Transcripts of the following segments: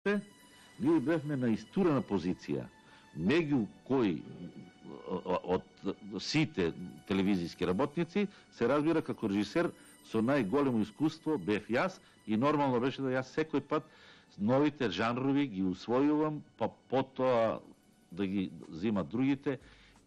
ние бевме на истурена позиција, меѓу кои од сите телевизијски работници се разбира како режисер со најголемо искуство бев јас и нормално беше да јас секој пат новите жанрови ги усвојувам, па потоа да ги зимат другите.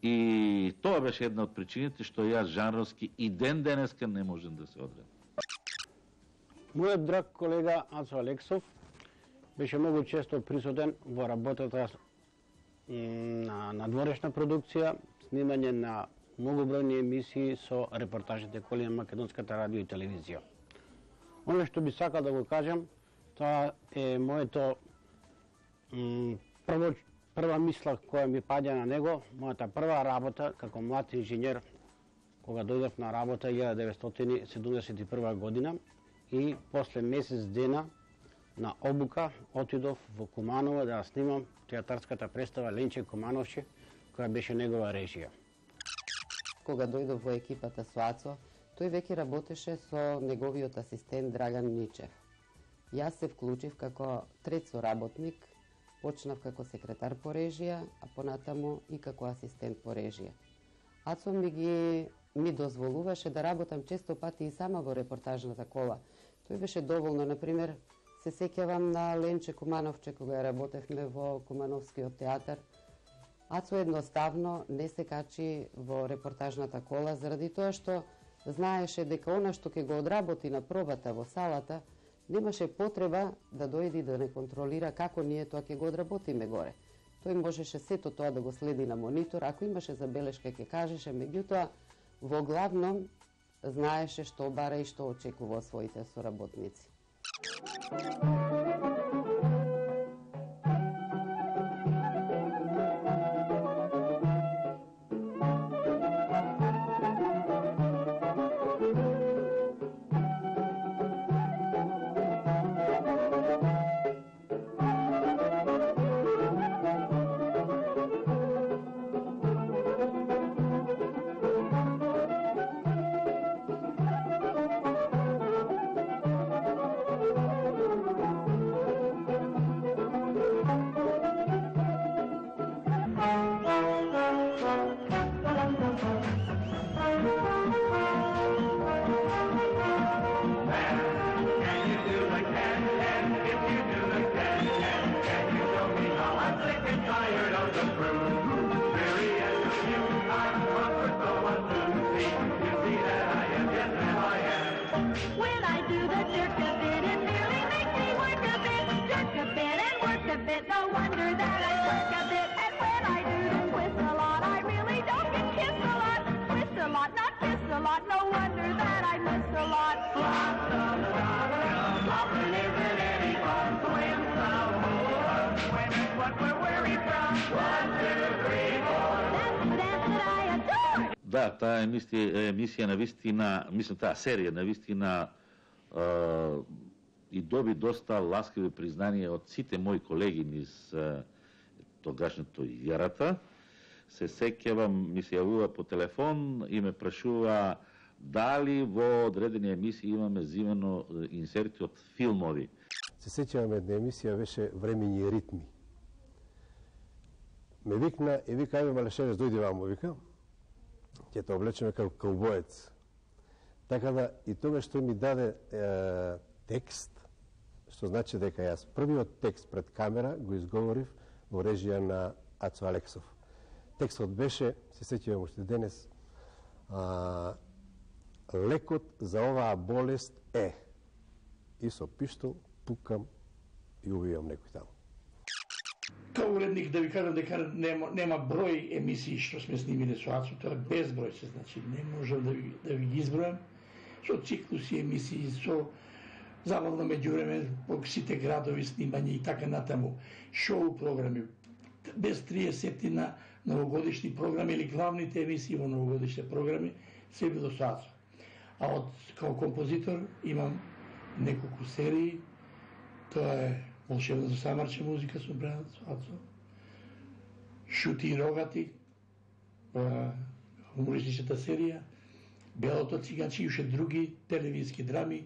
И тоа беше една од причините што јас жанровски и ден денеска не можем да се одредам. Мојот драг колега Ацо Алексов беше многу често присутен во работата на надворешна продукција, снимање на многобројни емисии со репортажите коли на македонската радио и телевизија. Оно што би сакал да го кажам, тоа е моето прва мисла која ми паѓа на него, мојата прва работа како млад инженер, кога дојдов на работа 1971 година и после месец дена на обука отидов во Куманово да снимам театарската представа Ленче Кумановче, која беше негова режија. Кога дојдов во екипата со Ацо, тој веќе работеше со неговиот асистент Драган Ничев. Јас се вклучив како трет соработник, почнав како секретар по режија, а понатаму и како асистент по режија. Ацо ми дозволуваше да работам често пати и сама во репортажната кола. Тој беше доволно, например, се сеќавам на Ленче Кумановче кога работевме во Кумановскиот театар. Ацо едноставно не се качи во репортажната кола заради тоа што знаеше дека она што ќе го одработи на пробата во салата немаше потреба да дојде да не контролира како ние тоа ќе го одработиме горе. Тој можеше сето тоа да го следи на монитор, ако имаше забелешка ќе кажеше, меѓутоа во главном знаеше што бара и што очекува од своите соработници. Да, таа емисија навистина, мислам таа серија навистина и доби доста ласкави признанија од сите мои колеги низ тогашното Јарата. Се сеќавам, ми се јавува по телефон и ме прашува дали во одредени емисии имаме зимено инсерти од филмови. Се сеќавам една емисија беше Времени и ритми. Ме викна и вика, ајде Малешевец, дојди вамо, вика, ќе те облечеме како каубоец. Така да и тоа што ми даде текст, што значи дека јас првиот текст пред камера го изговорив во режија на Ацо Алексов. Текстот беше, се сеќавам уште денес, лекот за оваа болест е. И со пиштол пукам и убивам некој таму. Као уредник да ви кажам дека нема број емисии што сме снимиле со Ацо, тоа безброј се, значи не можам да ви ги избројам. Со циклуси емисии, со забавно меѓувреме по сите градови снимање и така натаму, шоу програми, без 30 на новогодишни програми или главните емисии во новогодишни програми, се било со Ацо. А као композитор имам неколку серии, тоа е Волшебно за самарче музика сум правил со Ацо, Шути и рогати, хумористичната серија, Белото циганче и уште други телевизиски драми,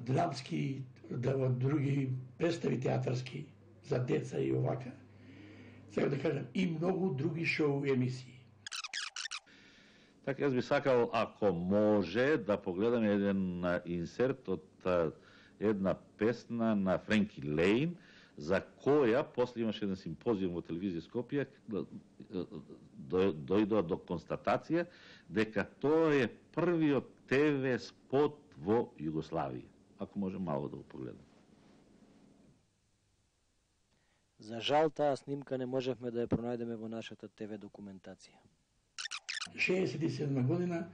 драмски, други представи театарски за деца и овака, сега да кажем, и многу други шоу емисии. Така, јас би сакал, ако може, да погледаме еден инсерт од една песна на Френки Лейн, за која после имаше еден симпозиум во телевизија Скопје, дојдоа до констатација дека тоа е првиот ТВ спот во Југославија. Ако може малку да го погледаме. За жал, таа снимка не можевме да ја пронајдеме во нашата ТВ документација. 67 година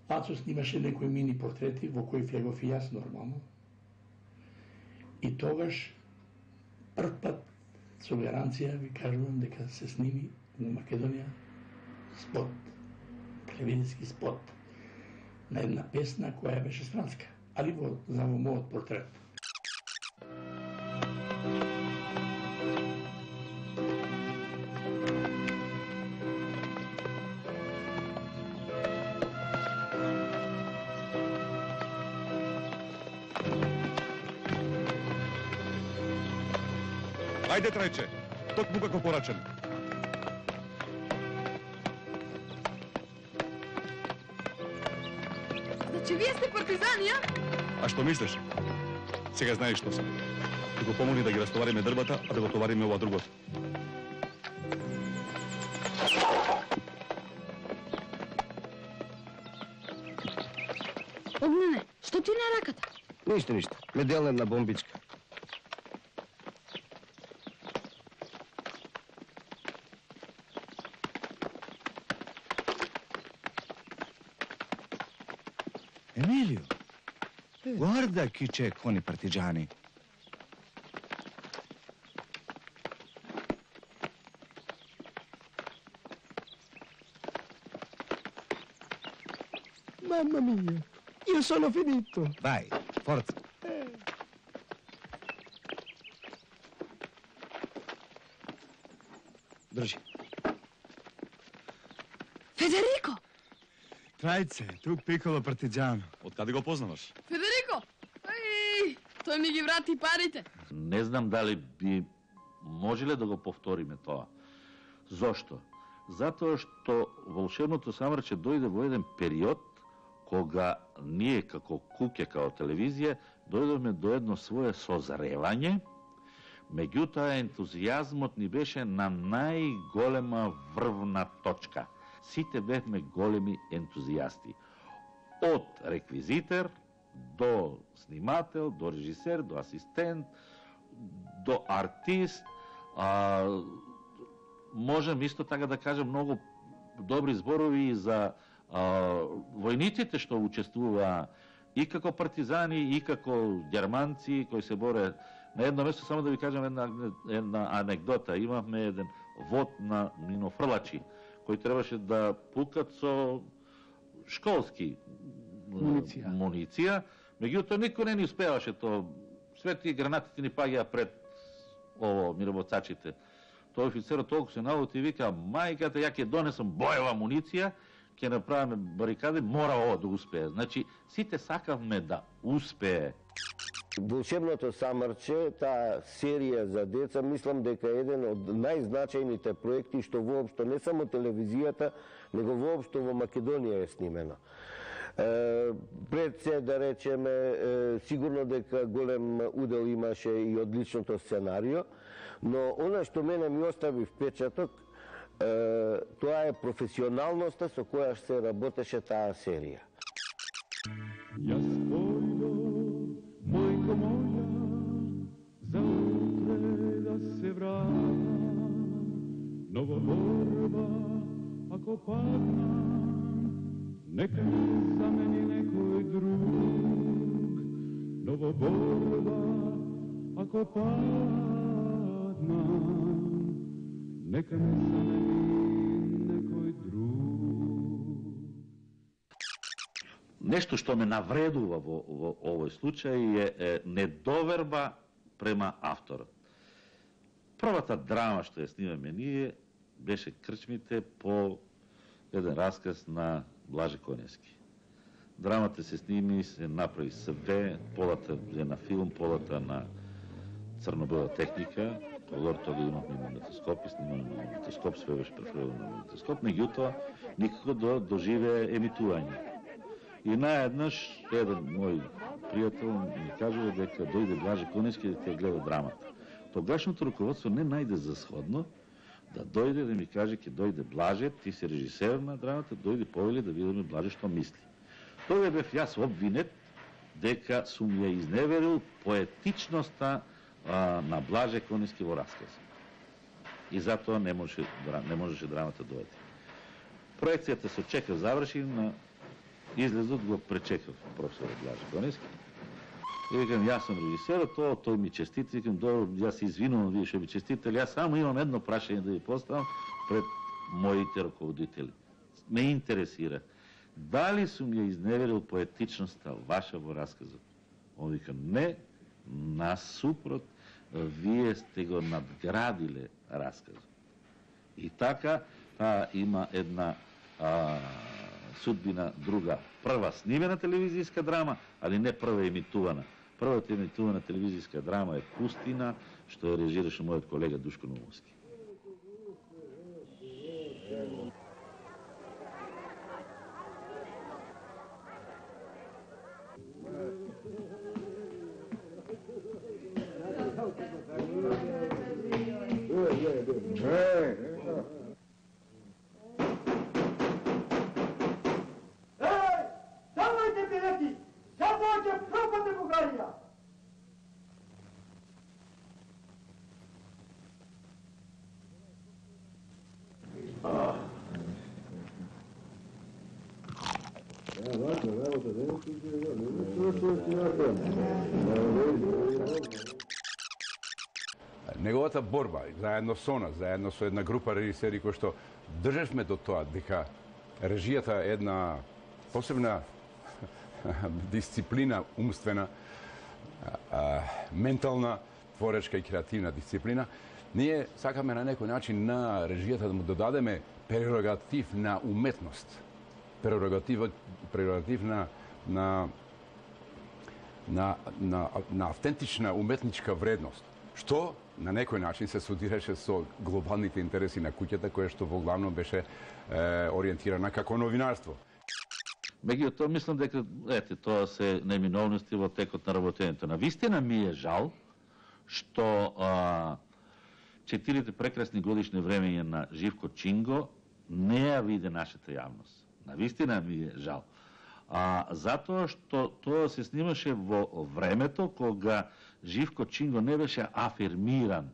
Ацо снимаше некои мини портрети во кои влегов и јас нормално. И тогаш прв пат со гаранција ви кажувам дека се сними во Македонија спот, телевизиски спот на една песна која беше странска, али за мојот портрет. Ајде, трајче, токму како порачен. Значи, вие сте партизани, а? А што мислиш? Сега знаеш што сум. Ти го помоли да ги растовариме дрвата, а да го товариме ова другото. Огнене, што ти на раката? Ништо. Ме делнем на бомбичка. Emilio, guarda chi c'è con i partigiani. Mamma mia, io sono finito. Vai, forza. Drži. Федерико! Трајце, тук Пиколо партизан. Од каде го познаваш? Федерико! Тој ми ги врати парите. Не знам дали би можеле да го повториме тоа. Зошто? Затоа што волшебното самрче дојде во еден период кога ние како куќе, како телевизија, дојдовме до едно свое созревање, меѓутоа ентузијазмот ни беше на најголема врвна точка. Сите бевме големи ентузијасти. Од реквизитер, до снимател, до режисер, до асистент, до артист. Можем исто така да кажем многу добри зборови за војниците што учествуваа и како партизани, и како германци кои се боре. На едно место, само да ви кажем една анекдота. Имавме еден вод на минофрлачи кои требаше да пукат со школски муниција. Меѓутоа никој не ни успеваше тоа. Све тие гранатите ни паѓаа пред миробоцачите. Тој офицерот толку се налути и вика: мајката, ја ќе донесам боева муниција, ќе направиме барикади, мора ова да успее. Значи, сите сакавме да успее. Волшебното самрче, таа серија за деца, мислам дека е еден од најзначајните проекти што воопшто не само телевизијата, него воопшто во Македонија е снимено. Пред се, да речеме, сигурно дека голем удел имаше и одличното сценарио, но она што мене ми остави впечаток, тоа е професионалноста со која се работеше таа серија. Јас појдо, мојко моја, за утре да се вратам, но во борба, ако паднам, нека ме замени некој друг. Но во борба, ако паднам, нека ме замени некој друг. Нешто што ме навредува во овој случај е недоверба према авторот. Првата драма што ја снимаме ние беше Крчмите по еден расказ на Блаже Коневски. Драмата се сними, се направи све, полата е на филм, полата на црно-бела техника, одор тога имавме магнетоскопи, снимаме на магнетоскоп, све беше префрлено на магнетоскоп, меѓутоа никако да доживее емитување. И наеднаш еден мој пријател ми кажува дека дојде Блаже Конески да ќе гледа драмата. Тогашното руководство не најде за сходно да дојде да ми каже ќе дојде Блаже, ти си режисер на драмата, дојде повели да видиме Блаже што мисли. Тога бев јас обвинет дека сум ја изневерил поетичноста на Блаже Конески во расказ. И затоа не можеше драмата дојде. Проекцијата се чека заврши, на излезот го пречекав професор Блаже Конески. И викам, јас сум режисерот, тој ми честити, викам, добро, јас се извинувам, вие што ми честители, јас само имам едно прашање да ви поставам пред моите руководители. Ме интересира, дали сум ја изневерил поетичноста ваша во расказот? Он вика, не, насупрот, вие сте го надградиле расказот. И така, има една судбина друга. Прва снимена телевизијска драма, али не прва емитувана. Првата емитувана телевизијска драма е Пустина, што ја режираше мојот колега Душко Нововски. Неговата борба, заедно со нас, заедно со една група режисери кои што држевме до тоа дека режијата е една посебна дисциплина, умствена, ментална, творечка и креативна дисциплина, ние сакаме на некој начин на режијата да му додадеме прерогатив на уметност, прерогатив на автентична уметничка вредност, што на некој начин се судираше со глобалните интереси на куќата, која што во главно беше ориентирана како новинарство. Меѓутоа, мислам дека, тоа се неминовности во текот на работењето. Навистина ми е жал што 4 прекрасни годишни времења на Живко Чинго не ја виде нашата јавност. Навистина ми е жал. Затоа што тоа се снимаше во времето кога Живко Чинго не беше афирмиран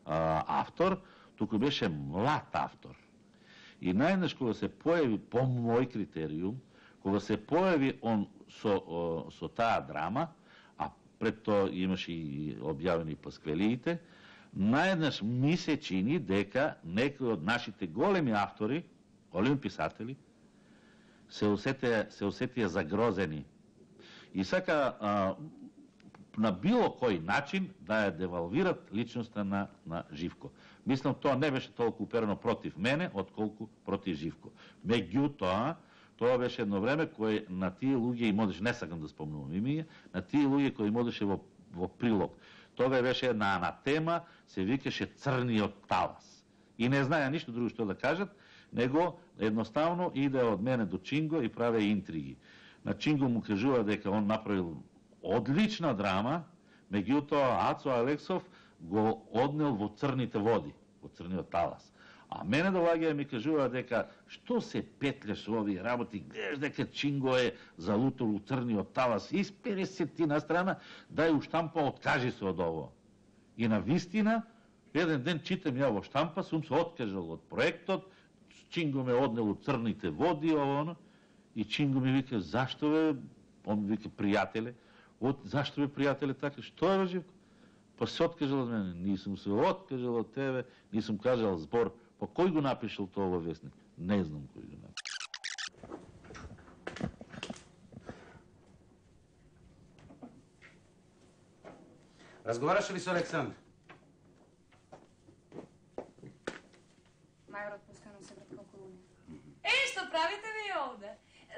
автор, туку беше млад автор. И најнаш кога се појави, по мој критериум, кога се појави он со таа драма, а пред тоа имаше и објавени пасквелиите, најнаш ми се чини дека некои од нашите големи автори, големи писатели, се осетија загрозени. И сака на било кој начин да ја девалвират личноста на Живко. Мислам, тоа не беше толку уперено против мене, отколку против Живко. Меѓутоа, тоа беше едно време кој на тие луѓе и модеше, не сакам да спомнувам имиња, на тие луѓе кои модеше во прилог. Тоа беше една анатема, се викаше Црниот талас. И не знаја ништо друго што да кажат, него едноставно иде од мене до Чинго и праве интриги. На Чинго му кажува дека он направил одлична драма, меѓутоа Ацо Алексов го однел во црните води, во Црниот талас. А мене доаѓа и ми кажува дека што се петлеш со овие работи, гледаш дека Чинго е залутал у Црниот талас, испери се ти на страна, дај у штампа, откажи се од ово. И на вистина, еден ден читам ја во штампа, сум се откажал од проектот, Чинго ме однел у црните води, и Чинго ми вика, зашто бе, он вика, пријателе, зашто бе, пријателе, така, што е, Живко? Па се откажал од мене, нисам се откажал од тебе, нисам кажал збор, па кој го напишал тоа во вестник? Не знам кој го напишал. Разговараше ли со Александр? Мајорот постојано се вртка околу неа. Што правите ви овде?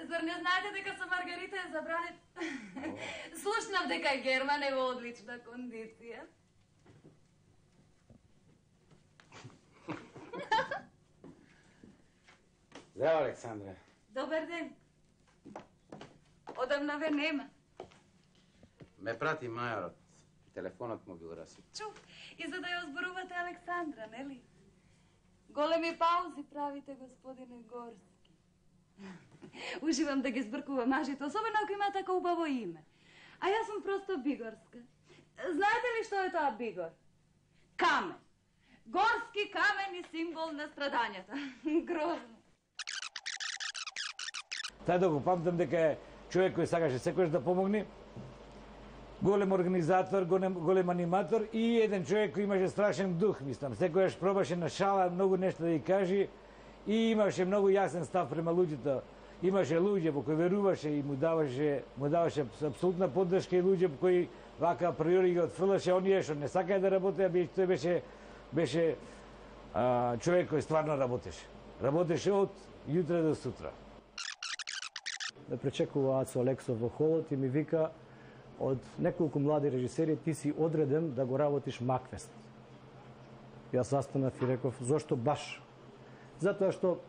Зар не знаете дека со Маргарита е забранет? Слушнав дека Герман е во одлична кондиција. Zdravo, Aleksandre. Dobar den. Odavna ve nema. Ме прати мајорот. Телефонот му бил расит. Чув, и за да ја озборувате Александра, нели? Големи паузи правите, господине Горски. Уживам да ги збркува мажите, особено ако има така убаво име. А јас сум просто Бигорска. Знаете ли што е тоа Бигор? Камен. Горски камен и символ на страдањата. Грозно. Тај да го памтам дека е човек кој сакаше секојаш да помогне, голем организатор, голем аниматор и еден човек кој имаше страшен дух, мислам. Секојаш пробаше на шала многу нешто да ги кажи и имаше многу јасен став према луѓето. Имаше луѓе во кои веруваше и му даваше апсолутна поддршка и луѓе кои вака априори ги отфрлаше, оние што не сакаја да работеа, тој беше човек кој стварно работеше. Работеше од јутре до сутра. Да пречекува Ацо Алексов во холот и ми вика од неколку млади режисери ти си одреден да го работиш Макфест. Јас застанав и реков, зошто баш? Затоа што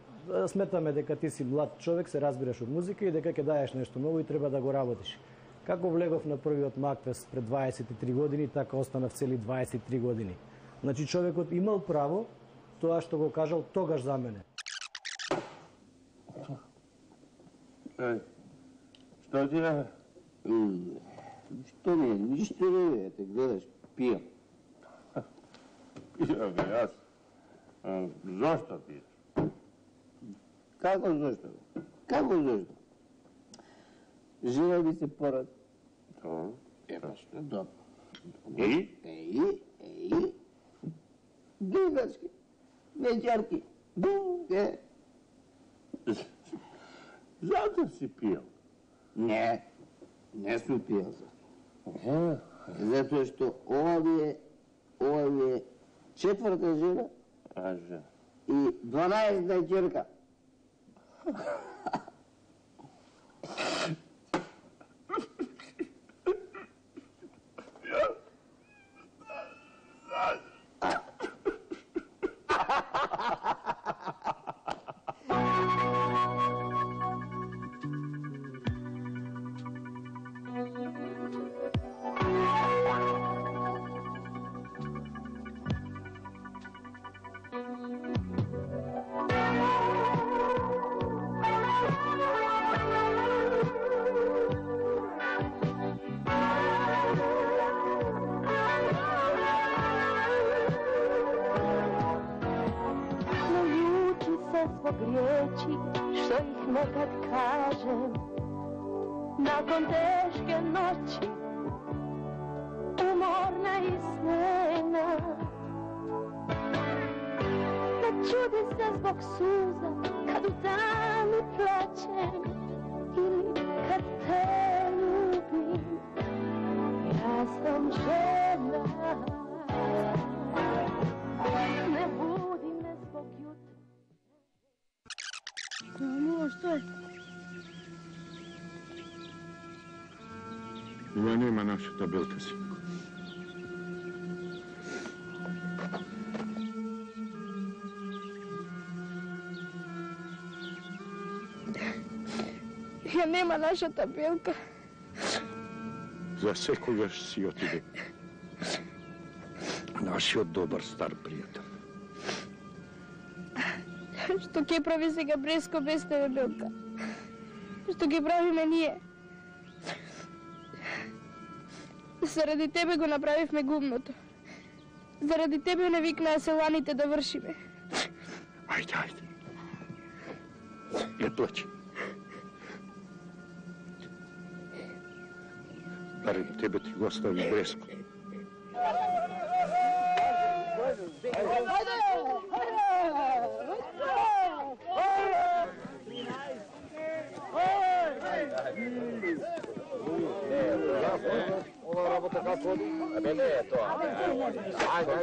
сметаме дека ти си млад човек, се разбираш од музика и дека ќе даеш нешто ново и треба да го работиш. Како влегов на првиот Макфест пред 23 години, така останав цели 23 години. Значи човекот имал право тоа што го кажал тогаш за мене. Што ти е? Што ми е? Ништо не е, те гледаш, пијам. Пијам бе, јас. Зошто пијаш? Како зошто? Како зошто? Жена ми се поради. То? Баш, добро. И? Гигачки, вечерки, дуге. Зато си пијал? Не сум пијал за. Затоа што ова ми е четврта жена и 12-та ќерка. zbog riječi što ih nekad kažem nakon teške noći, umorna i snena. Ne čudi se zbog suza kad u danu plačem ili kad te ljubim. Ja sam žena, ne budi me zbog jutra. Samo što je? Ова нема нашата белка си. Ја нема нашата белка. За секогаш си отиде. Нашиот добар стар пријател. Што ќе прави сега Бреско без тебе, белка? Што ќе правиме ние? Заради тебе го направивме гумното. Заради тебе не викнаа селаните да вршиме. Ајде, ајде. Не плачи. Барем тебе ти го остави Бреско. Ова работа како оди? Абе не е тоа. Ајде,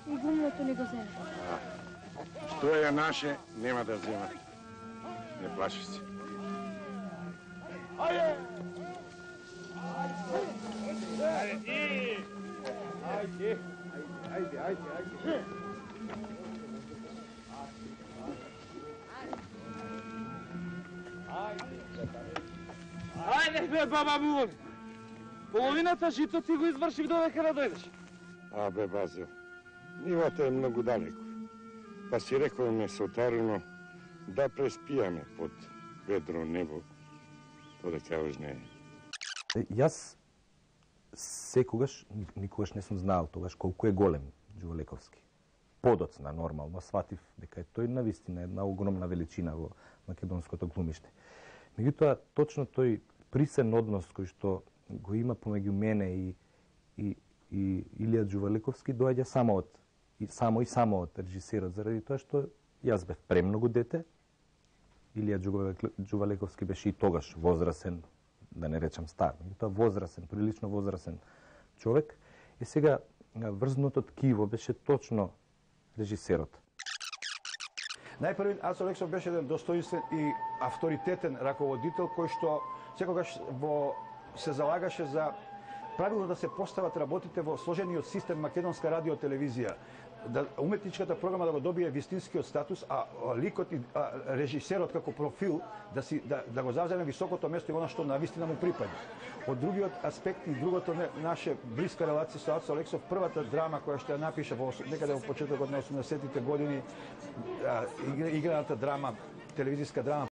И гумното ни го земе. Што е наше, нема да земат. Не плаши се. Ајде! Ајде! Ајде! Ајде бе, баба Мулови! Половината жито ти го извршив додека да дојдеш. Бе, Базил, нивото е многу далеко. Па си рековме со Таруно да преспијаме под ведро небо, додека ош не е. Јас секогаш, никогаш не сум знаел тогаш колку е голем Ѓувалековски. Подоцна, нормално, сватив дека е тој навистина една огромна величина во македонското глумиште. Меѓутоа, точно тој присен однос кој што го има помеѓу мене и Илија Ѓувалековски доаѓа само од режисерот, заради тоа што јас бев премногу дете, Илија Ѓувалековски беше и тогаш возрасен, да не речам стар, меѓутоа возрасен, прилично возрасен човек, и сега врзното ткиво беше точно режисерот. Најпрви Ацо Алексов беше еден достоинствен и авторитетен раководител кој што секогаш се залагаше за правилно да се постават работите во сложениот систем македонска радиотелевизија, да уметничката програма да го добие вистинскиот статус, а ликот и режисерот како профил да го завземе високото место и она што навистина му припаѓа. Од другиот аспект и другото наше блиска релација со Ацо Алексов, првата драма која што ја напиша некаде во почетокот на 80-тите години, играната драма, телевизиска драма